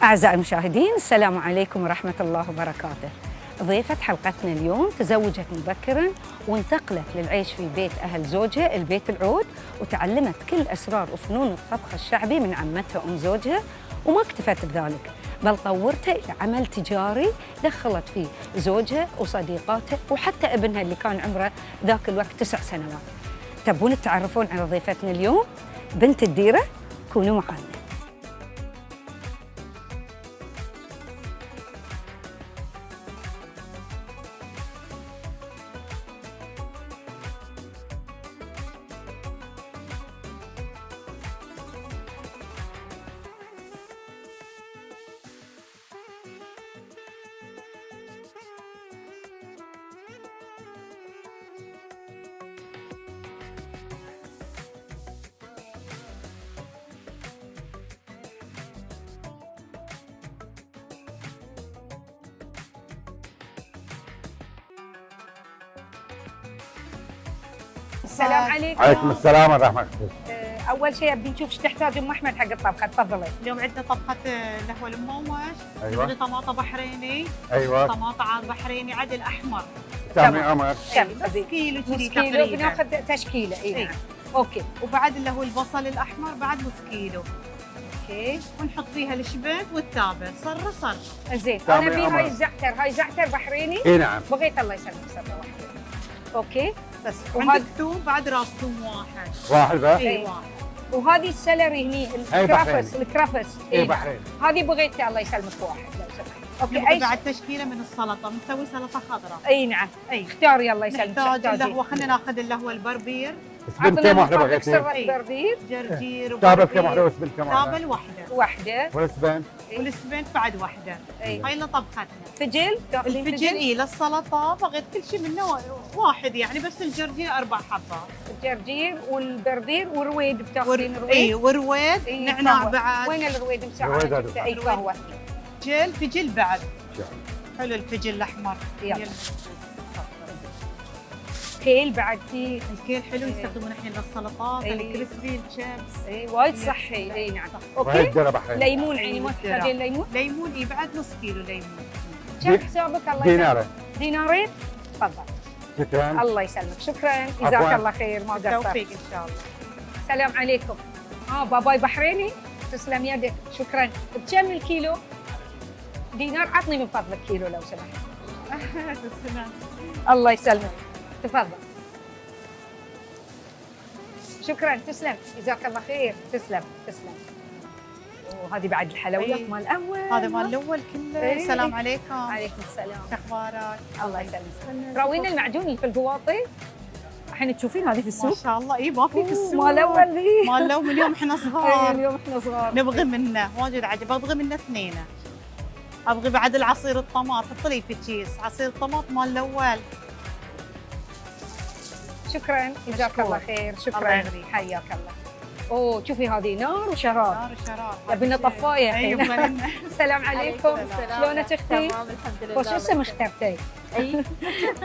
أعزائي المشاهدين، السلام عليكم ورحمة الله وبركاته. ضيفة حلقتنا اليوم تزوجت مبكراً وانتقلت للعيش في بيت أهل زوجها البيت العود، وتعلمت كل أسرار وفنون الطبخ الشعبي من عمتها أم زوجها، وما اكتفت بذلك بل طورته إلى عمل تجاري دخلت فيه زوجها وصديقاته وحتى ابنها اللي كان عمره ذاك الوقت 9 سنوات. تبون تتعرفون على ضيفتنا اليوم بنت الديرة؟ كونوا معنا. السلام عليكم. عليكم السلام ورحمة الله. أول شيء أبي نشوف ايش تحتاج أم أحمد حق الطبخة، تفضلي. اليوم عندنا طبخة القهوة المموش. أيوة. عندنا طماطة بحريني. أيوة. طماطة عاد بحريني عدل أحمر. تمام قمر. نص كيلو كذي نص كيلو تقريبا. بناخذ تشكيلة. اي نعم. اوكي. وبعد اللي هو البصل الأحمر بعد نص كيلو. اوكي. ونحط فيها الشبت والتابل صرة صرة. زين، تمام أنا أبي قمر. هاي الزعتر، هاي زعتر بحريني. اي نعم. بغيت الله يسلمك صرة واحدة. اوكي. بس وهذا- عندك ثوم بعد راس ثوم واحد. واحد بقى. إيه. اي واحد. وهذه السلري هني أي الكرافس، بحريني. الكرافس. اي نعم. بحرين. هذه بغيت الله يسلمك واحد لو سمحت. اوكي. نبغى اي بعد تشكيلة من السلطة بنسوي سلطة خضراء. اي نعم. اي. اختاري الله يسلمك. نحتاج اللي هو خلينا ناخذ اللي هو البربير. سبن كم واحدة عطنا بغيتي؟ سرة إيه. بردير جرجير تابل كم وبربير. واحدة وسبن كم واحدة؟ تابل واحدة. واحدة. والسبن؟ والسبنت بعد واحدة. اي. هاي اللي طبختنا. فجل تاخذين الفجل اي للسلطه بغيت كل شيء منه واحد يعني، بس الجرجير 4 حبات. الجرجير والبردير والرويد بتاخذين رويد. اي ورويد إيه، نعناع قهوة. بعد. وين الرويد الرويد مساعد؟ هذا. اي قهوه. فجل بعد. شاء حلو الفجل الاحمر. يلا. كيل بعد في. الكيل حلو يستخدمونه الحين للسلطات. إيه. الكريسبي الشيبس. اي وايد صحي. اي نعم. وهي اوكي. الدرة بحرين. ليمون عيني ما الدرة. تحتاجين ليمون؟ ليمون اي بعد نص كيلو ليمون. كم حسابك الله يسلمك؟ دينارين. دينارين؟ تفضل. شكرا. الله يسلمك، شكرا، عفواً. جزاك الله خير، ما قصرت. بالتوفيق ان شاء الله. السلام عليكم. باباي بحريني؟ تسلم يدك، شكرا. بكم الكيلو؟ دينار. عطني من فضلك كيلو لو سمحت. تسلم. الله يسلمك، تفضل. شكرا، تسلم، جزاك الله خير، تسلم تسلم. وهذه بعد الحلويات أي. مال الاول. هذا مال الاول كله. إيه. السلام عليكم. عليكم السلام. شو اخبارك؟ الله يسلمك. راوينا المعجون اللي في القواطي. الحين تشوفين هذه في ما السوق؟ شاء الله اي ما في السوق. مال الاول ذي. مال الاول اليوم احنا إيه، صغار. اليوم احنا صغار. نبغي منه واجد عجب. ابغي منه اثنين. ابغي بعد العصير الطماط. حط لي في كيس عصير الطماط مال الاول. شكرا، جزاك مشكور. الله خير، الله شكرا، يغريك. حياك الله. اوه شوفي هذه نار وشراب. نار وشراب. يبينا طفايه اي الحين. يبغى لنا. السلام عليكم، السلام. شلونك اختي؟ تمام الحمد لله. وش اسم اخترتي؟ اي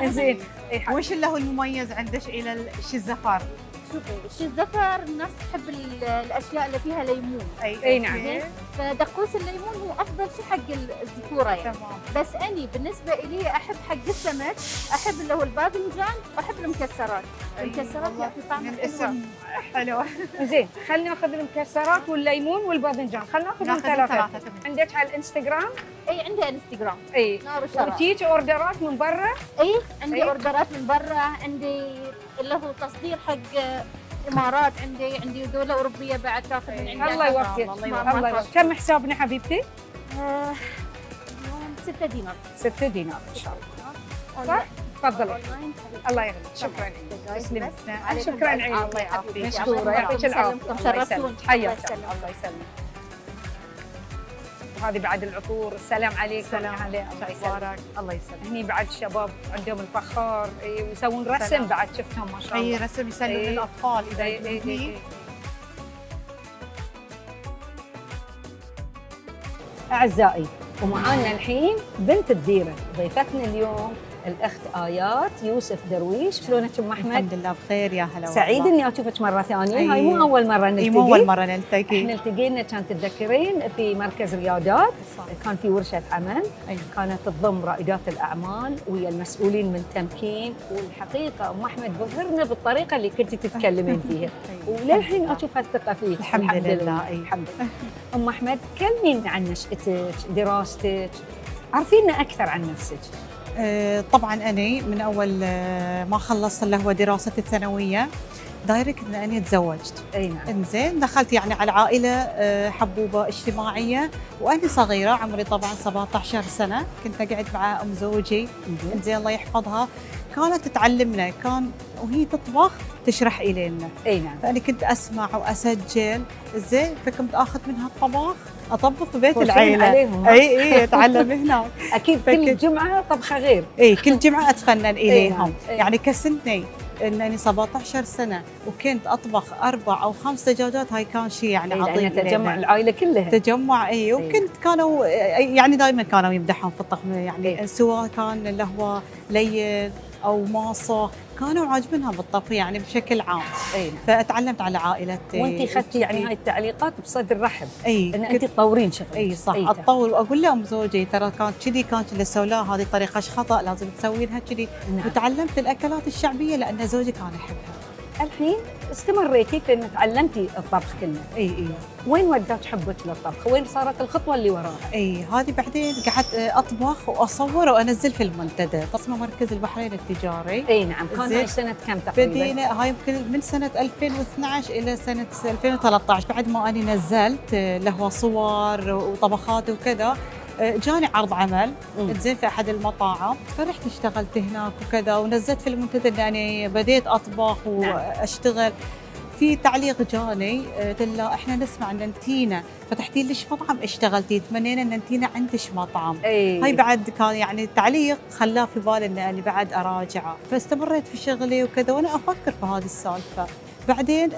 زين. اي حاجة. وش اللي هو المميز عندك الى الزفر؟ شوفي الشي الزفر الناس تحب الاشياء اللي فيها ليمون. اي نعم. زين فدقوس الليمون هو افضل شيء حق الزفوره يعني. تمام. بس اني بالنسبه لي احب حق السمك، احب اللي هو الباذنجان واحب المكسرات. المكسرات والله يعطي طعم من حلو. الاسم حلو. زين، خلينا ناخذ المكسرات والليمون والباذنجان، خلينا ناخذ ناخذ الثلاثه. الثلاثة، تمام. عندك على الانستغرام؟ اي عندي انستغرام اي. نار وشراب. وتجيك اوردرات من برا؟ اي عندي أي. اوردرات من برا، عندي اللي هو تصدير حق امارات، عندي دوله اوروبيه بعد تاخذ من عندي. الله يوفقك، الله يوفقك. كم حسابنا حبيبتي؟ 6 دينار. 6 دينار ان شاء الله. صح؟ تفضلي. أونلاين. الله يغنيك، شكرا. تسلمي. عليكم شكرا بألف عيني، عافية الله يعافيك، حبيبتي. مشكورة، الله يعطيك العافية. يسلمكم. الله شرفتونا. يسلمك، حياك الله الله، يسلمك. الله يسلمك. وهذه بعد العطور. السلام عليكم. سلام. يا هلا، الله يسلمك. مبارك. الله يسلمك. هني بعد الشباب عندهم الفخار، ويسوون رسم سلام. بعد، شفتهم ما شاء اي الله. رسم يسلم إي. للاطفال اذا إي، إي، يبغي. إي. أعزائي، ومعانا الحين بنت الديرة، ضيفتنا اليوم الاخت ايات يوسف درويش. شلونك ام احمد؟ الحمد لله بخير يا هلا. سعيد والله. اني اشوفك مره ثانيه. أي. هاي مو اول مره نلتقي. مو اول مره نلتقي. احنا التقينا كانت تتذكرين في مركز ريادات، صح. كان في ورشه عمل. أي. كانت تضم رائدات الاعمال ويا المسؤولين من تمكين، والحقيقه ام احمد بهرنا بالطريقه اللي كنت تتكلمين فيها، وللحين اشوف هالثقه فيك. الحمد لله. أي. الحمد لله. ام احمد كلمينا عن نشأتك، دراستك، عرفينا اكثر عن نفسك. طبعا أنا من أول ما خلصت اللي هو دراستي الثانوية دايركت إن أنا تزوجت. اي نعم. انزين دخلت يعني على عائلة حبوبة اجتماعية وأنا صغيرة، عمري طبعا 17 سنة، كنت أقعد مع أم زوجي انزين الله يحفظها، كانت تعلمنا، كان وهي تطبخ تشرح إلينا. اي نعم. فأنا كنت أسمع وأسجل زين، فكنت آخذ منها الطبخ أطبخ في بيت توصين العيلة. عليهم. اي اتعلم هناك. اكيد كل جمعه طبخه غير. اي كل جمعة اتفنن اليهم. إيه. يعني كسنتني انني 17 سنة وكنت اطبخ 4 أو 5 دجاجات، هاي كان شيء يعني إيه، عظيم. لأن تجمع إلينا. العائله كلها. تجمع اي، وكنت كانوا يعني دائما كانوا يمدحون في الطبخ، يعني إيه. سواء كان اللي هو لين او ماصه، كانوا عاجبينها بالطبخ يعني بشكل عام. اي نعم. فاتعلمت على عائلتي. وانت اخذتي يعني هاي التعليقات بصدر رحب، اي ان انت تطورين شغلك. اي صح، تمام. اتطور واقول لام زوجي ترى كانت كذي، كانت اللي سووا لها هذه طريقه خطا، لازم تسوينها كذي. نعم. وتعلمت الاكلات الشعبيه لان زوجي كان يحبها. الحين استمريتي في ان تعلمتي الطبخ كله. اي وين ودت حبك للطبخ؟ وين صارت الخطوه اللي وراها؟ اي هذه بعدين قعدت اطبخ واصور وانزل في المنتدى، اسمه مركز البحرين التجاري. اي نعم. كان زين. هاي سنه كم تقريبا؟ بدينا هاي يمكن من سنه 2012 الى سنه 2013، بعد ما اني نزلت اللي هو صور وطبخات وكذا، جاني عرض عمل زين في احد المطاعم، فرحت اشتغلت هناك وكذا، ونزلت في المنتدى اني بديت اطبخ واشتغل. في تعليق جاني قلت له احنا نسمع ان انتينا فتحتي ليش مطعم اشتغلتي، تمنينا ان انتينا عندش مطعم. هاي بعد كان يعني التعليق خلاه في بالي اني بعد اراجعه، فاستمريت في شغلي وكذا وانا افكر في هذه السالفه. بعدين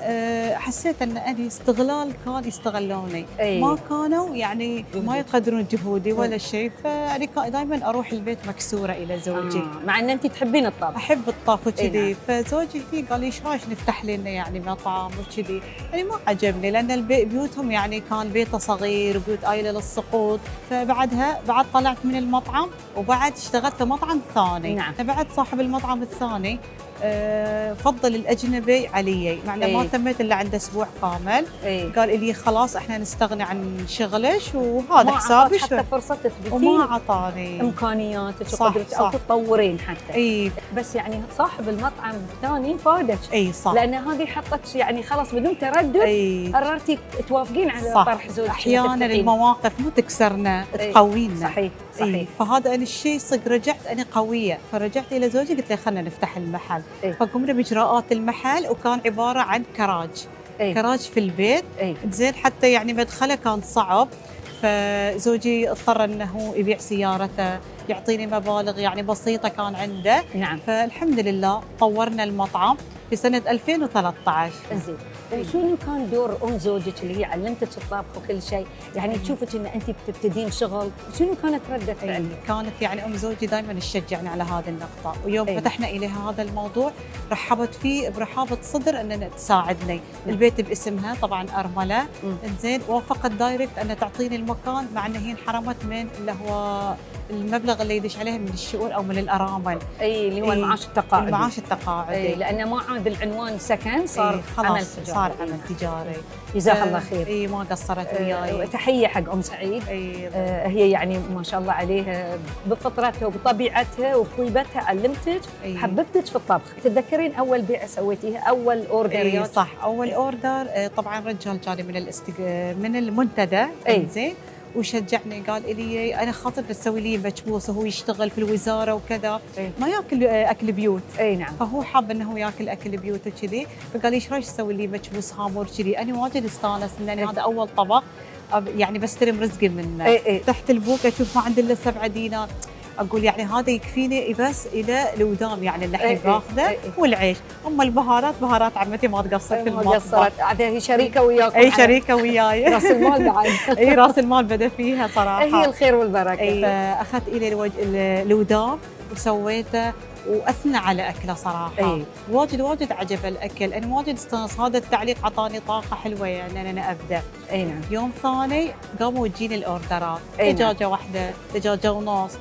حسيت ان انا استغلال كان يستغلوني. ما كانوا يعني ما يقدرون جهودي ولا شيء، فيعني دائما اروح البيت مكسوره الى زوجي. مع ان انت تحبين الطبخ. احب الطبخ وكذي. فزوجي قال لي ايش رايك نفتح لنا يعني مطعم وكذي، يعني ما عجبني لان بيوتهم يعني كان بيته صغير وبيوت قايله للسقوط. فبعدها بعد طلعت من المطعم وبعد اشتغلت في مطعم ثاني. نعم. فبعد صاحب المطعم الثاني فضل الاجنبي علي، مع انه ما تميت الا عنده اسبوع كامل. قال لي خلاص احنا نستغني عن شغلك وهذا حسابك، حتى فرصه تثبتين وما اعطاني امكانياتك وقدرتك او تتطورين حتى. بس يعني صاحب المطعم الثاني فادك. صح، لان هذه حطت يعني خلاص بدون تردد قررتي توافقين على طرح زوجك. احيانا المواقف مو تكسرنا تقوينا. صحيح صحيح. فهذا انا الشيء صدق رجعت انا قويه، فرجعت الى زوجي قلت له خلينا نفتح المحل. فقمنا باجراءات المحل وكان عباره عن كراج. كراج في البيت. زين حتى يعني مدخله كان صعب، فزوجي اضطر انه يبيع سيارته، يعطيني مبالغ يعني بسيطه كان عنده. نعم. فالحمد لله طورنا المطعم في سنه 2013. زين. وشنو كان دور ام زوجك اللي هي علمتك الطبخ وكل شيء؟ يعني تشوفك ان انت بتبتدين شغل، شنو كانت رده فعلك؟ كانت يعني ام زوجي دائما تشجعني على هذه النقطه، ويوم فتحنا اليها هذا الموضوع رحبت فيه برحابه صدر انها تساعدني. البيت باسمها طبعا ارمله. زين وافقت دايركت ان تعطيني المكان، مع ان هي انحرمت من اللي هو المبلغ اللي يدش عليها من الشؤون او من الارامل. اللي هو المعاش التقاعدي. المعاش التقاعدي. لانه ما عاد العنوان سكن، صار عمل تجاري. صار عمل تجاري. جزاها الله خير. ما قصرت وياي. تحيه حق ام سعيد. هي يعني ما شاء الله عليها بفطرتها وبطبيعتها وبطيبتها علمتك، حببتك في الطبخ. تتذكرين اول بيعه سويتيها، اول اوردر؟ صح، اول اوردر طبعا رجال جاني من المنتدى. زين وشجعني قال لي انا خاطر تسوي لي مكبوس، وهو يشتغل في الوزاره وكذا. ما ياكل اكل بيوت. نعم. فهو حاب انه ياكل اكل بيوت وكذي، فقال لي ايش رايك تسوي لي مكبوس هامور كذي. انا واجد استانس ان هذا اول طبق يعني بستلم رزقي منه. تحت البوك اشوف ما عنده الا 7 دينار، اقول يعني هذا يكفيني بس الى الودام يعني اللي الحين باخذه والعيش. اما البهارات بهارات عمتي ما تقصر في المطبخ. هذه شريكه وياكم. شريكه وياي. راس المال بعد. راس المال بدا فيها صراحه. هي الخير والبركه. فاخذت الى الودام وسويته واثنى على اكله صراحه. أي. واجد عجب الاكل، انا واجد استانس. هذا التعليق اعطاني طاقه حلوه يعني ان انا ابدا. اي نعم. يوم ثاني قاموا تجيني الاوردرات، أي نعم. دجاجه واحده، دجاجه ونص.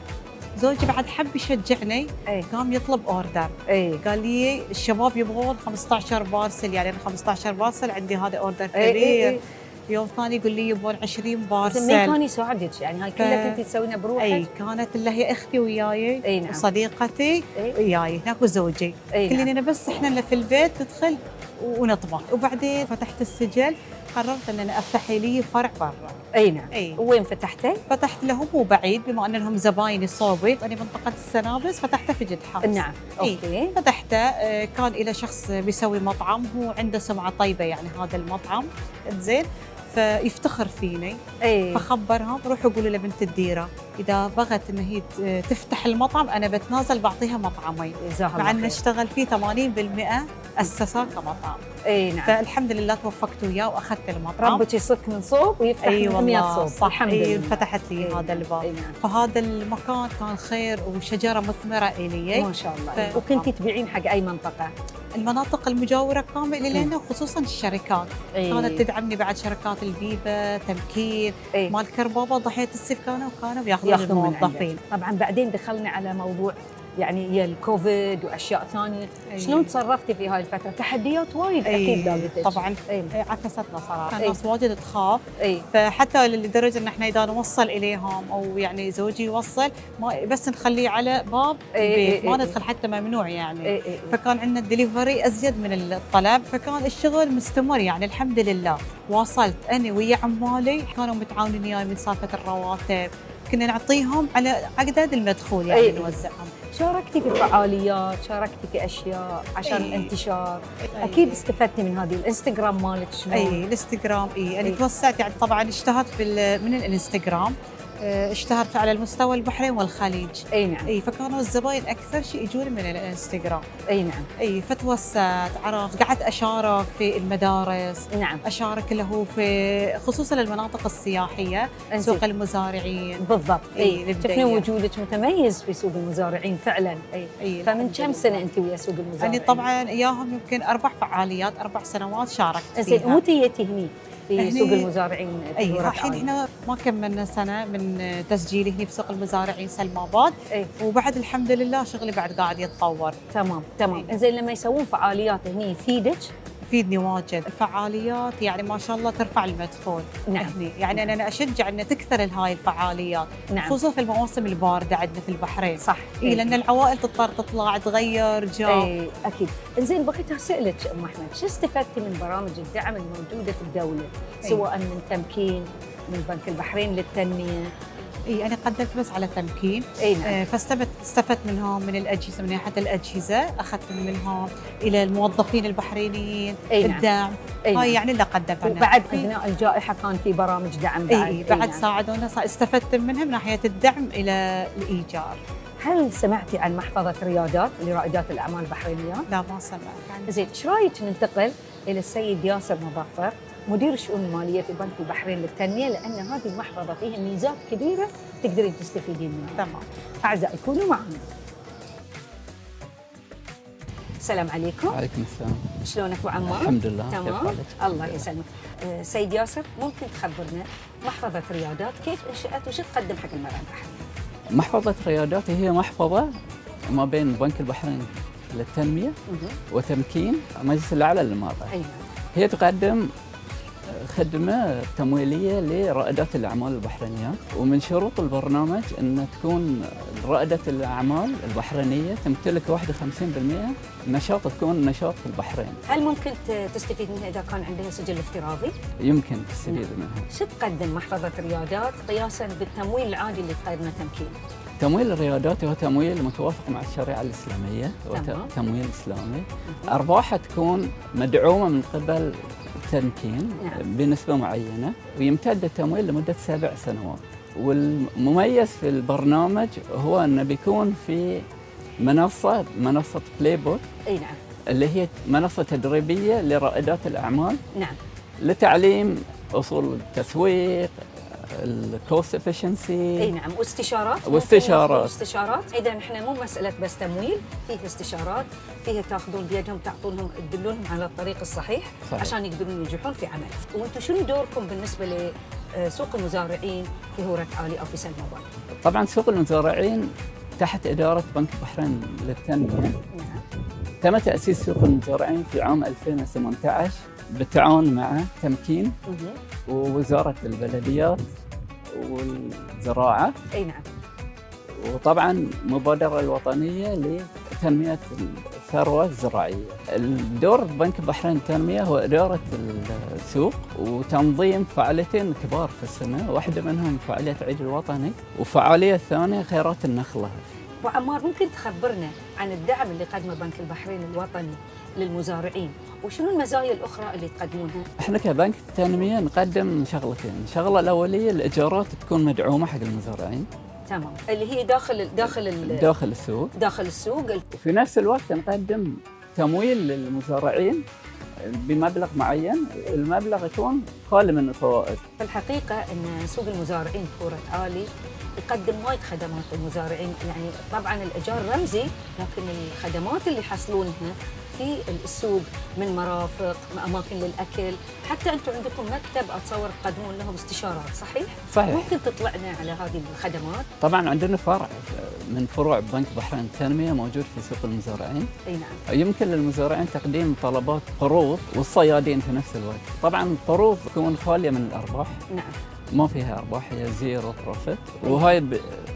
زوجي بعد حب يشجعني، اي قام يطلب اوردر، اي قال لي الشباب يبغون 15 بارسل، يعني أنا 15 بارسل عندي هذا اوردر أي كبير. أي. يوم ثاني يقول لي يبغون 20 زين مين بارسل. كان يساعدك؟ يعني هاي كلها كنتي تسوينها بروحك؟ اي كانت اللي هي اختي وياي، أي نعم. وصديقتي أي. وياي هناك وزوجي. أي نعم. كلنا بس احنا اللي في البيت ندخل ونطبخ. وبعدين فتحت السجل، قررت ان انا افتح لي فرع برا. اي نعم. اي وين فتحتي؟ فتحت لهم مو بعيد، بما ان لهم زبايني صوبي، انا منطقه السنابس، فتحته في جد حاس. نعم. اوكي. فتحته، كان الى شخص بيسوي مطعم، هو عنده سمعه طيبه يعني هذا المطعم، زين، فيفتخر فيني. اي فخبرهم روحوا قولوا لبنت الديره اذا بغت ان هي تفتح المطعم انا بتنازل بعطيها مطعمين، جزاها مع الله ان خير. اشتغل فيه 80% اسسه كمطعم. اي نعم. فالحمد لله توفقت وياه واخذت المطعم. ربك يصك من صوب ويفتح اي من 100 والله صوب. صح. الحمد اي لله. فتحت لي أي هذا نعم. الباب. أي نعم. فهذا المكان كان خير وشجره مثمره الي. ما شاء الله. وكنتي تبيعين حق اي منطقه؟ المناطق المجاوره كامله لنا، خصوصا الشركات أي. كانت تدعمني، بعد شركات البيبه، تمكين، أي. مال كربابه، ضحيه السيف كانوا ياخذون ياخذون من الموظفين. عندك. طبعا بعدين دخلنا على موضوع يعني هي الكوفيد واشياء ثانيه. أي. شلون تصرفتي في هاي الفتره؟ تحديات وايد اكيد لاقيتك. طبعا. اي عكستنا صراحه، أي. الناس واجد تخاف. اي فحتى لدرجه ان احنا اذا نوصل اليهم او يعني زوجي يوصل، ما بس نخليه على باب أي. البيت، ما أي. ندخل حتى ممنوع يعني. اي اي. فكان عندنا الدليفري ازيد من الطلب، فكان الشغل مستمر يعني الحمد لله. واصلت انا ويا عمالي، كانوا متعاونين وياي من سالفه الرواتب، كنا نعطيهم على عقد المدخول يعني أي. نوزعهم. شاركتي في فعاليات، شاركتي في اشياء عشان أي. الانتشار. أي. اكيد استفدتي من هذه الانستغرام مالك شلون؟ اي الانستغرام، يعني أي. توسعت يعني طبعا اشتهرت من الانستغرام، اشتهرت على المستوى البحرين والخليج. اي نعم. اي فكانوا الزباين اكثر شيء يجون من الانستغرام. اي نعم. اي فتوسعت، عرفت، قعدت اشارك في المدارس، نعم. اشارك له في خصوصا المناطق السياحيه، إنزين. سوق المزارعين. بالضبط. إي، اي نبدأ شفنا إياه. وجودك متميز في سوق المزارعين فعلا. اي اي فمن الحمد كم لله. سنه انت ويا سوق المزارعين؟ يعني طبعا اياهم يمكن 4 فعاليات، 4 سنوات شاركت زين فيها. ومتى جيتي هني في هني- سوق المزارعين في اي الورق الحين عالي؟ احنا ما كملنا سنه من تسجيلي هنا في سوق المزارعين سلماباد، اي وبعد الحمد لله شغلي بعد قاعد يتطور. تمام تمام. إي. زين لما يسوون فعاليات هني يفيدك؟ يفيدني واجد الفعاليات، يعني ما شاء الله ترفع المدخول. نعم. هني يعني انا اشجع ان تكثر هاي الفعاليات، نعم. خصوصا في المواسم البارده عندنا في البحرين. صح. اي لان العوائل تضطر تطلع تغير جو. اي اكيد. زين بغيت اسالك ام احمد، شو استفدتي من برامج الدعم الموجوده في الدوله؟ أي. سواء من تمكين، من بنك البحرين للتنميه. اي انا قدمت بس على تمكين. اي نعم. فاستفدت منهم من الاجهزه، من ناحيه الاجهزه اخذت منهم الى الموظفين البحرينيين. أي نعم. الدعم. أي هاي نعم. يعني اللي قدمت عنها. وبعد اثناء الجائحه كان في برامج دعم بعد. اي بعد نعم. ساعدونا، استفدت منهم من ناحيه الدعم الى الايجار. هل سمعتي عن محفظه ريادات لرائدات الاعمال البحرينيات؟ لا ما سمعت عنه. زين ايش رايك ننتقل الى السيد ياسر مظفر مدير الشؤون الماليه في بنك البحرين للتنميه، لان هذه المحفظه فيها ميزات كبيره تقدرين تستفيدين منها. تمام. اعزائي كونوا معنا. السلام عليكم. وعليكم السلام. شلونك ابو عمار؟ الحمد لله. كيف تمام. حالك؟ الله يسلمك. سيد ياسر ممكن تخبرنا محفظه ريادات كيف انشئت وش تقدم حق المراه البحرينيه؟ محفظة ريادات هي محفظة ما بين بنك البحرين للتنمية وتمكين مجلس الأعلى للإمارة. ايوه. هي تقدم خدمة تمويلية لرائدات الأعمال البحرينيات، ومن شروط البرنامج أن تكون رائدة الأعمال البحرينية تمتلك 51% نشاط، تكون نشاط في البحرين. هل ممكن تستفيد منها اذا كان عندها سجل افتراضي؟ يمكن تستفيد منها. شو تقدم محفظه ريادات قياسا بالتمويل العادي اللي تقدمه تمكين؟ تمويل الريادات هو تمويل متوافق مع الشريعة الإسلامية، تمام. تمويل إسلامي. أرباحها تكون مدعومة من قبل التمكين. نعم. بنسبة معينة، ويمتد التمويل لمدة 7 سنوات. والمميز في البرنامج هو أنه بيكون في منصة بلاي بوت، اي نعم. اللي هي منصة تدريبية لرائدات الأعمال نعم. لتعليم أصول التسويق، الكوست افشنسي. اي نعم، واستشارات. واستشارات. اذا احنا مو مساله بس تمويل، فيه استشارات، فيه تاخذون بيدهم تعطونهم تدلونهم على الطريق الصحيح صحيح. عشان يقدرون ينجحون في عمل. وانتم شنو دوركم بالنسبه لسوق المزارعين في هورة عالي او في سلمبان؟ طبعا سوق المزارعين تحت اداره بنك البحرين للتنميه. نعم. تم تاسيس سوق المزارعين في عام 2018 بالتعاون مع تمكين ووزاره البلديات والزراعه. اي نعم. وطبعا المبادرة الوطنية لتنمية الثروة الزراعية. الدور بنك البحرين للتنمية هو إدارة السوق وتنظيم فعاليتين كبار في السنة، واحدة منهم فعالية عيد الوطني، وفعالية الثانية خيرات النخلة. ابو عمار، ممكن تخبرنا عن الدعم اللي قدمه بنك البحرين الوطني للمزارعين وشنو المزايا الأخرى اللي تقدمونها؟ احنا كبنك التنمية نقدم شغلتين، الشغلة الأولية الإيجارات تكون مدعومة حق المزارعين. تمام، اللي هي داخل السوق. وفي نفس الوقت نقدم تمويل للمزارعين بمبلغ معين، المبلغ يكون خالي من الفوائد. في الحقيقة أن سوق المزارعين بهورة عالي يقدم وايد خدمات للمزارعين، يعني طبعا الإيجار رمزي، لكن الخدمات اللي يحصلونها في السوق من مرافق، أماكن للأكل، حتى أنتم عندكم مكتب أتصور تقدمون لهم استشارات، صحيح؟ صحيح. ممكن تطلعنا على هذه الخدمات؟ طبعا عندنا فرع من فروع بنك بحرين التنمية موجود في سوق المزارعين. أي نعم. يمكن للمزارعين تقديم طلبات قروض والصيادين في نفس الوقت. طبعا القروض تكون خالية من الأرباح. نعم. ما فيها أرباح، هي زيرو بروفيت، وهاي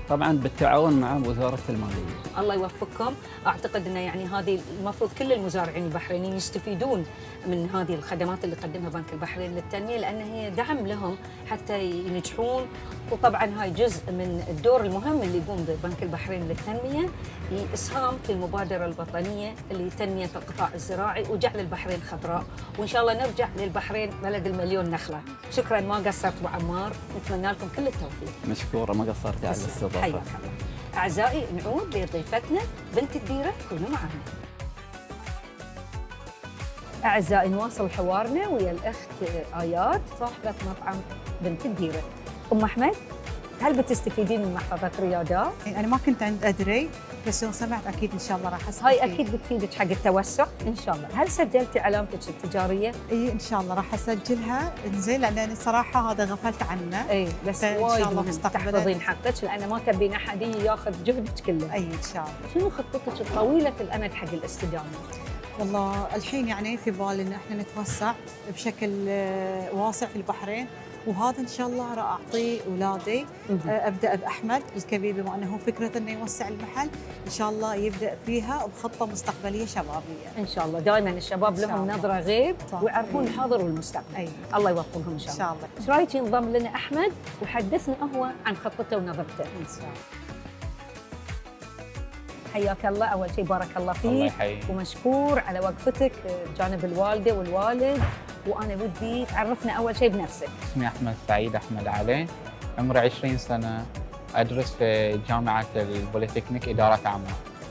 طبعا بالتعاون مع وزارة المالية. الله يوفقكم. أعتقد أن يعني هذه المفروض كل المزارعين البحرينيين يستفيدون من هذه الخدمات اللي قدمها بنك البحرين للتنمية، لأن هي دعم لهم حتى ينجحون. وطبعا هاي جزء من الدور المهم اللي يقوم به بنك البحرين للتنمية، الإسهام في المبادرة الوطنية لتنمية القطاع الزراعي وجعل البحرين خضراء، وإن شاء الله نرجع للبحرين بلد المليون نخلة. شكرا، ما قصرت أبو عمار، نتمنى لكم كل التوفيق. مشكورة، ما قصرتي على الاستضافة. حياك الله. أعزائي، نعود لضيفتنا بنت الديرة، كونوا معنا. أعزائي، نواصل حوارنا ويا الأخت آيات صاحبة مطعم بنت الديرة. أم أحمد، هل بتستفيدين من محفظة ريادات؟ أنا ما كنت أدري، بس يوم سمعت أكيد إن شاء الله راح أستفيد. هاي أكيد بتفيدك حق التوسع إن شاء الله. هل سجلتي علامتك التجارية؟ إي إن شاء الله راح أسجلها، إنزين، لأن أنا صراحة هذا غفلت عنه. إي بس إن وايد شاء الله مهم مستقبلاً تحفظين حقك، لأن ما تبين أحد ياخذ جهدك كله. أي إن شاء الله. شنو خطتك الطويلة الأمد حق الاستدامة؟ والله الحين يعني في بالي إن إحنا نتوسع بشكل واسع في البحرين، وهذا ان شاء الله راح اعطيه اولادي. ابدا باحمد الكبير، بما انه فكره انه يوسع المحل، ان شاء الله يبدا فيها بخطه مستقبليه شبابيه. ان شاء الله، دائما الشباب لهم نظره غير ويعرفون الحاضر والمستقبل. أي. الله يوفقهم ان شاء الله. ان شاء الله. ايش رايك ينضم لنا احمد وحدثنا هو عن خطته ونظرته؟ ان شاء الله. حياك الله، اول شيء بارك الله فيك. الله يحييك. ومشكور على وقفتك بجانب الوالده والوالد، وانا ودي تعرفنا اول شيء بنفسك. اسمي احمد سعيد احمد علي، عمري 20 سنه، ادرس في جامعه البوليتكنيك اداره اعمال.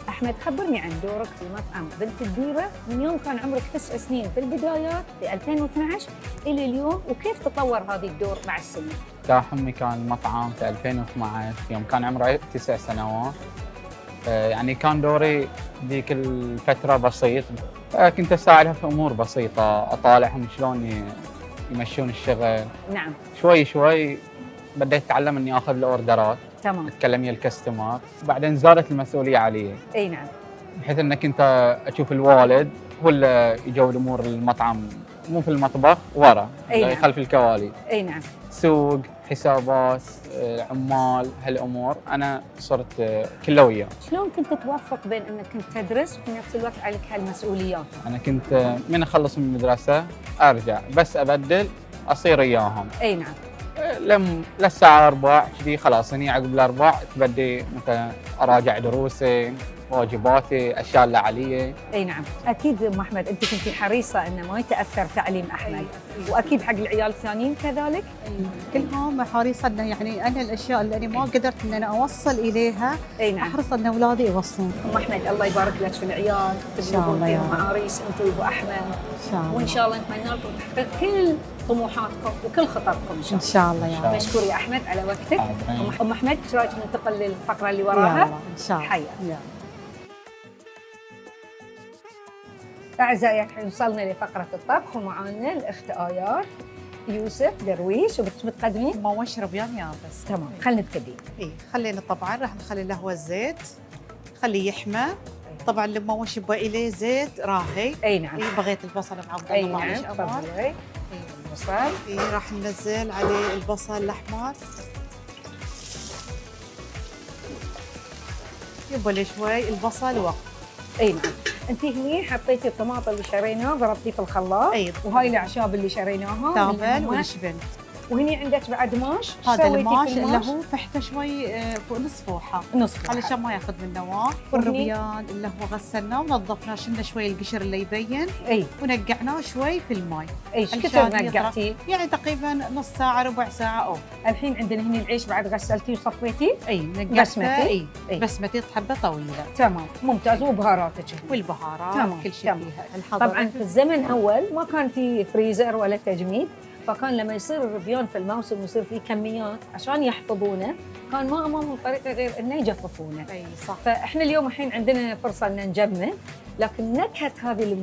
احمد، خبرني عن دورك في مطعم بنت الديرة من يوم كان عمرك 9 سنين في البدايات في 2012 الى اليوم، وكيف تطور هذا الدور مع السنين؟ افتتاح امي كان مطعم في 2012 يوم كان عمري 9 سنوات. يعني كان دوري ذيك الفتره بسيط، كنت اساعدها في امور بسيطه، اطالعهم شلون يمشون الشغل. نعم. شوي شوي بديت اتعلم اني اخذ الاوردرات، تمام. اتكلم ويا الكاستمر، بعدين زادت المسؤوليه علي. اي نعم. بحيث انك انت اشوف الوالد هو اللي يجود امور المطعم، مو في المطبخ ورا، نعم. خلف الكواليس. اي نعم. سوق، حسابات، عمال، هالامور انا صرت كله وياه. شلون كنت توفق بين انك كنت تدرس وفي نفس الوقت عليك هالمسؤوليات؟ انا كنت من اخلص من المدرسه ارجع بس ابدل اصير اياهم. اي نعم. للساعه 4 كذي خلاص، هني عقب الاربع تبدي مثلا اراجع دروسي، واجباتي، الاشياء اللي علي. اي نعم، اكيد ام احمد انت كنتي حريصه انه ما يتاثر تعليم احمد. واكيد حق العيال الثانيين كذلك. كلهم حريصه انه يعني انا الاشياء اللي انا ما قدرت ان انا اوصل اليها، اي نعم، احرص ان اولادي يوصلون. ام احمد الله يبارك لك في العيال، تبلغون فيهم عريس انت وابو احمد ان شاء الله، وان شاء الله نتمنى لكم تحقيق كل طموحاتكم وكل خططكم ان شاء الله. ان شاء الله يلا يا رب. مشكور يا احمد على وقتك. حاضرين. ام احمد ايش رايك ننتقل للفقره اللي يلا وراها؟ ان شاء الله. حيا. يلا. اعزائي الحين وصلنا لفقره الطبخ ومعانا الاخت ايات يوسف درويش وبتقدمين. ما وش ربيان يابس. تمام خلينا نبتدي. اي خلينا طبعا راح نخلي له هو الزيت، خليه يحمى. طبعا لما وش يبقى إليه زيت راهي. اي نعم. اي بغيت البصل معبد اي الله نعم معلش أمر. تفضلي. البصل. اي راح ننزل عليه البصل الاحمر. يبقى لي شوي البصل وقت. اي نعم. انت هني حطيتي الطماطم اللي شريناها ضربتيه في الخلاط. اي وهاي الاعشاب اللي شريناها. تابل اللي هم- والشبن. وهني عندك بعد ماش. إيش هذا سويتي الماش في اللي هو فحته شوي فوق نص فوحه نص فوحة. علشان ما ياخذ من نواه. والربيان اللي هو غسلناه ونظفناه، شلنا شوي القشر اللي يبين اي ونقعناه شوي في الماء. ايش علشان كثر يطلع. نقعتي؟ يعني تقريبا نص ساعه ربع ساعه او. الحين عندنا هني العيش بعد غسلتيه وصفيتيه. اي نقعته. بسمتي؟ اي إي. بسمتي حبه طويله. تمام ممتاز. وبهاراتك. والبهارات تمام، كل شيء تمام. فيها. الحضر. طبعا في الزمن اول ما كان في فريزر ولا تجميد، فكان لما يصير الربيان في الموسم ويصير فيه كميات عشان يحفظونه كان ما امامهم طريقه غير انه يجففونه. اي صح. فاحنا اليوم الحين عندنا فرصه ان نجمد، لكن نكهه هذه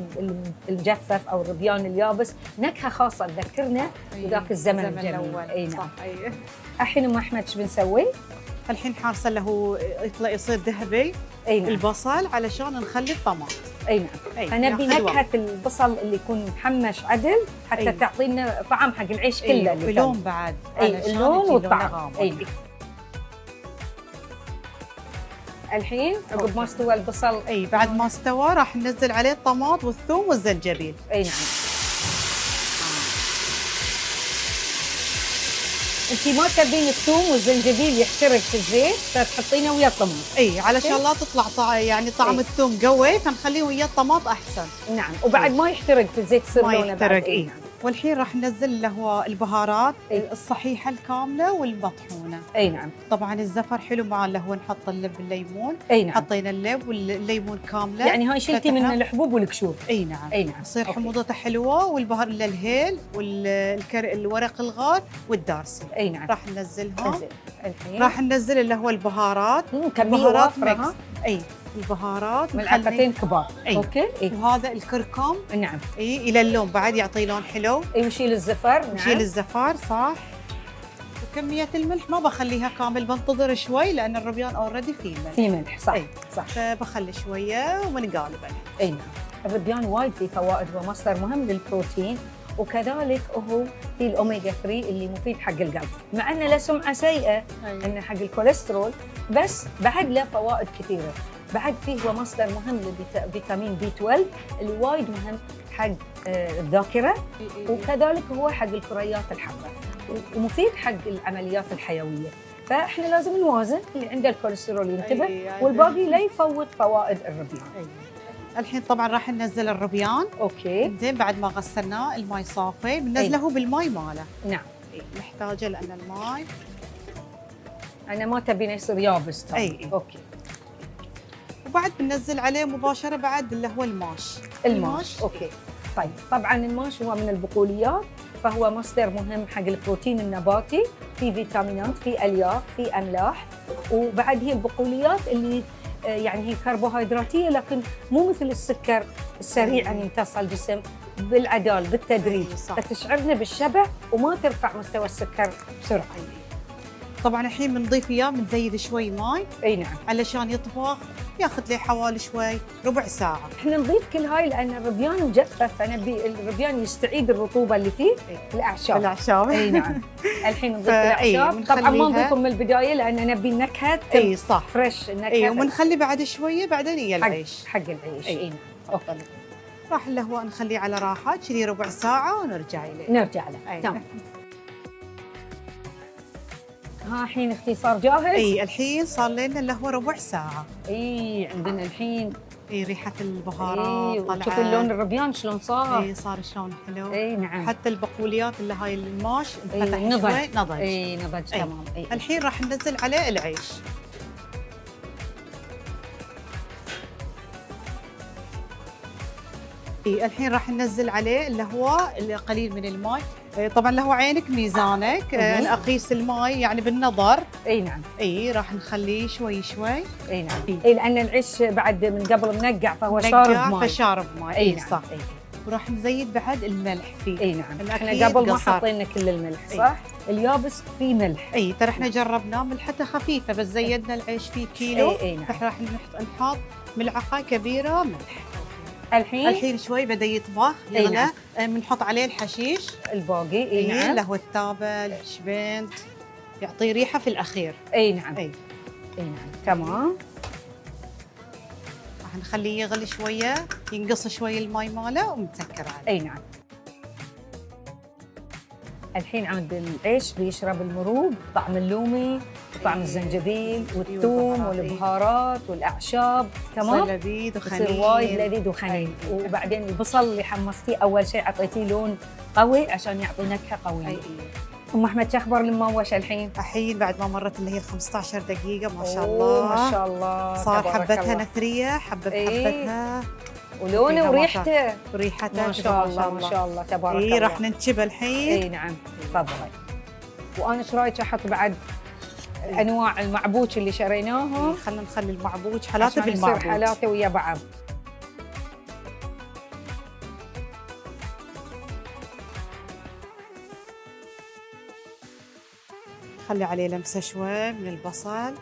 المجفف او الربيان اليابس نكهه خاصه تذكرنا بذاك الزمن الجميل. الاول. اي نعم. صح. اي. الحين ام احمد ايش بنسوي؟ الحين حارسه له يطلع يصير ذهبي اي نعم. البصل علشان نخلي الطماط. اي نعم. أي، فنبي ياخذ وقت. نكهه البصل اللي يكون محمش عدل حتى أي. تعطينا طعم حق العيش كله. اي اللي ولون كان. بعد. اي علشان اللون يجي لونه والطعم. غامق. اي الحين عقب ما استوى البصل. اي بعد ما استوى راح ننزل عليه الطماط والثوم والزنجبيل. اي نعم. انت ما تبين الثوم والزنجبيل يحترق في الزيت فتحطينه ويا الطماط. اي علشان لا تطلع يعني طعم إي. الثوم قوي، فنخليه ويا الطماط احسن. نعم وبعد ما يحترق في الزيت يصير ما لونه يحترق. بعد. اي نعم. والحين راح ننزل له هو البهارات إي. الصحيحه الكامله والمطحونه. اي نعم. طبعا الزفر حلو مع اللي هو نحط اللب الليمون. اي نعم. حطينا اللب والليمون كامله. يعني هاي شلتي من فتحنا. الحبوب والقشور. اي نعم. اي نعم. تصير أوكي. حموضتها حلوه، والبهار الهيل والورق الغار والدارسي اي نعم. راح ننزلهم. زين. الحين راح ننزل اللي هو البهارات. كمية بهارات وافرة ميكس. ها؟ اي البهارات ملعقتين كبار. أي. اوكي. اي وهذا الكركم. نعم. اي الى اللون بعد يعطي لون حلو. اي وشيل الزفر. نشيل نعم. الزفار صح. وكميه الملح ما بخليها كامل، بنتظر شوي لان الربيان اوريدي فيه ملح. في ملح صح. أي. صح. فبخلي شويه وبنقالب عليه. اي نعم. الربيان وايد فيه فوائد ومصدر مهم للبروتين، وكذلك هو في الاوميجا 3 اللي مفيد حق القلب، مع انه له سمعه سيئه انه حق الكوليسترول، بس بعد له فوائد كثيره. بعد فيه هو مصدر مهم لفيتامين بي 12 اللي وايد مهم حق الذاكره، وكذلك هو حق الكريات الحمراء ومفيد حق العمليات الحيويه. فاحنا لازم نوازن، اللي عنده الكوليسترول ينتبه والباقي لا يفوت فوائد الربيان. الحين طبعا راح ننزل الربيان. اوكي. زين بعد ما غسلناه الماء صافي بننزله بالماء ماله. نعم. نحتاجه لان الماء انا ما تبينه يصير يابس ترى. أي. اوكي. وبعد بننزل عليه مباشره بعد اللي هو الماش. الماش. اوكي. طيب طبعا الماش هو من البقوليات، فهو مصدر مهم حق البروتين النباتي، في فيتامينات، في الياف، في املاح، وبعد هي البقوليات اللي يعني هي كربوهيدراتيه لكن مو مثل السكر السريع ان يمتص الجسم، بالعدال بالتدريج، صح. فتشعرنا بالشبع وما ترفع مستوى السكر بسرعه. طبعا الحين بنضيف اياه بنزيد شوي ماي اي نعم. علشان يطبخ، ياخذ له حوالي شوي ربع ساعه. احنا نضيف كل هاي لان الربيان مجفف، فنبي الربيان يستعيد الرطوبه اللي فيه الاعشاب. الاعشاب. اي نعم. الحين نضيف فأي، الاعشاب، طبعا ما بنخليها- نضيفهم من البدايه لان نبي النكهه اي صح. فريش، النكهه اي وبنخلي بعد شويه بعدين يا حق العيش. حق العيش. أي. اي نعم. اوكي. راح اللي هو نخليه على راحه كذي ربع ساعه ونرجع اليه. نرجع له. أي. تمام. ها الحين اختي صار جاهز؟ اي الحين صار لنا اللي هو ربع ساعه. اي عندنا الحين. اي ريحه البهارات اي طلعت. شوفي اللون الربيان شلون صار. اي صار شلون حلو. اي نعم. حتى البقوليات اللي هاي الماش انفتح نضج. شوي نضج. اي نضج. أي. تمام. اي الحين راح ننزل عليه العيش. الحين راح ننزل عليه اللي هو قليل من الماء طبعا له عينك ميزانك، نقيس الماء يعني بالنظر. اي نعم. اي راح نخليه شوي شوي. اي نعم. إي. اي لان العيش بعد من قبل منقع فهو نقع شارب ماء. فشارب ماء. اي اي نعم. صح. إي. وراح نزيد بعد الملح فيه. اي نعم. احنا الأكيد قبل ما قصر. حطينا كل الملح إي. صح؟ اليابس فيه ملح. اي ترى احنا جربناه ملحته خفيفه بس زيدنا العيش فيه كيلو. اي نعم. فراح نحط ملعقه كبيره ملح. الحين شوي بدا يطبخ إي يغلى. نعم. بنحط عليه الحشيش. الباقي اي نعم. اللي هو التابل شبنت يعطي ريحه في الاخير. اي نعم. اي اي نعم تمام. راح نخليه يغلي شويه ينقص شوي الماي ماله ونسكر عليه. اي نعم. الحين عند العيش بيشرب المروق طعم اللومي وطعم الزنجبيل والثوم والبهارات والاعشاب. تمام. يصير لذيذ يصير وخنين. وايد لذيذ وخنين. وبعدين البصل اللي حمصتيه اول شيء اعطيتيه لون قوي عشان يعطي نكهه قويه. اي ام احمد شو اخبار المموش الحين؟ الحين بعد ما مرت اللي هي 15 دقيقه ما شاء أوه، الله. ما شاء الله صار تبارك حبتها الله. نثريه حبه إيه. بحبتها ولونه فيها وريحته وريحتها ما شاء الله ما شاء الله تبارك اي الله. راح ننشبه الحين. اي نعم تفضلي. وانا ايش رايك احط بعد انواع المعبوش اللي شريناهم خلينا نخلي المعبوج حالاته عشان يصير بالمعبوج. حالاته ويا بعض. خلي عليه لمسه شوي من البصل.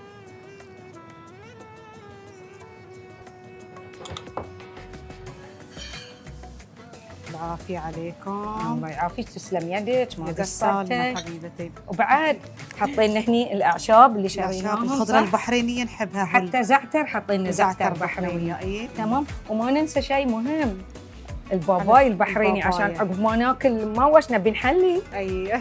العافيه عليكم. الله يعافيك تسلم يدك ما يدك سالمه قصرتي. حبيبتي. وبعد حطينا هني الاعشاب اللي الأعشاب شريناهم الخضره صح؟ البحرينيه نحبها. حتى زعتر حطينا زعتر بحريني. اي تمام. وما ننسى شيء مهم الباباي البحريني الباباي. عشان عقب ما ناكل ما وش نبي نحلي. اي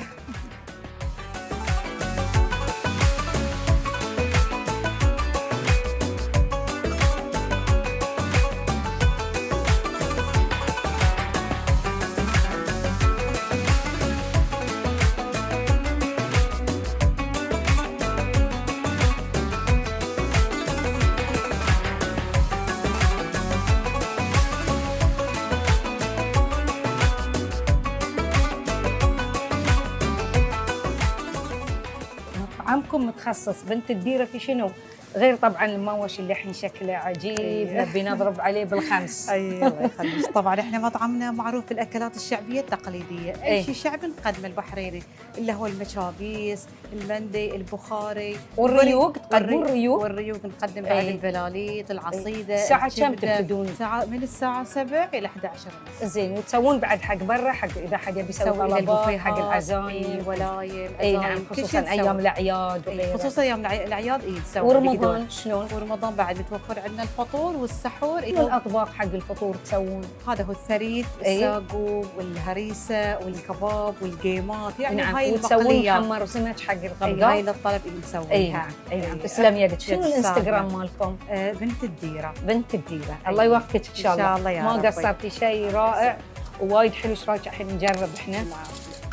مطعمكم متخصص بنت الديره في شنو؟ غير طبعا المموش اللي الحين شكله عجيب أيه. نبي نضرب عليه بالخمس. اي الله يخليك. طبعا احنا مطعمنا معروف بالاكلات الشعبيه التقليديه، اي إيه. شيء شعبي نقدمه البحريني اللي هو المشابيس، المندي، البخاري والريوق تقدمون ريوق؟ والريوق نقدم بعد إيه. البلاليط، العصيده. الساعة كم الكبدة. تبتدون؟ من الساعه 7 الى 11 ونص. زين وتسوون بعد حق برا حق اذا حد يبي يسوي نسوي طلبات البوفيهات، حق العزايم. الولايم. اي عزايم، نعم كل شيء خصوصا نسوي. ايام الاعياد وغيرها. خصوصا ايام الاعياد اي نسوي. ورمضان شلون؟ ورمضان بعد متوفر عندنا الفطور والسحور. شنو الاطباق حق الفطور تسوون؟ هذا هو الثريد، إيه. الساقو والهريسه والكباب والقيمات، يعني نعم هاي وتسوون المقليات. محمر سمك حق اي هاي الغرقاء. للطلب اللي نسويها. اي نعم اي نعم إيه. تسلم يدك. شنو تسلم. الانستغرام مالكم؟ بنت الديره. بنت الديره. الله يوفقك ان شاء الله. إن شاء الله يا ما ربي. قصرتي شيء رائع ووايد حلو. ايش رايك الحين نجرب احنا؟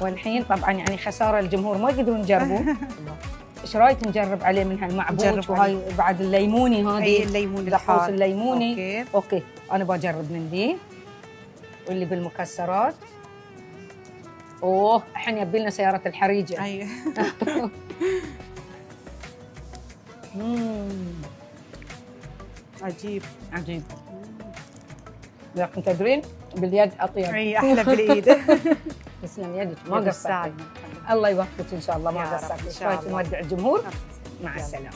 والحين طبعا يعني خساره الجمهور ما يقدرون يجربون. ايش رايك نجرب عليه من هالمعبوش نجرب وهاي بعد الليموني اي هذه الليمون دقوس الحار. الليموني. اوكي. اوكي انا بجرب من دي واللي بالمكسرات. اوه الحين يبي لنا سياره الحريجه. اي عجيب. عجيب. لكن تدرين باليد اطيب. اي احلى بالايد. تسلم يدك ما يد قصرتي. السعد. الله يوفقك ان شاء الله يا ما رب، قصرتي. إن ايش شاء رايك الله. نودع الجمهور؟ مع يلا. السلامه.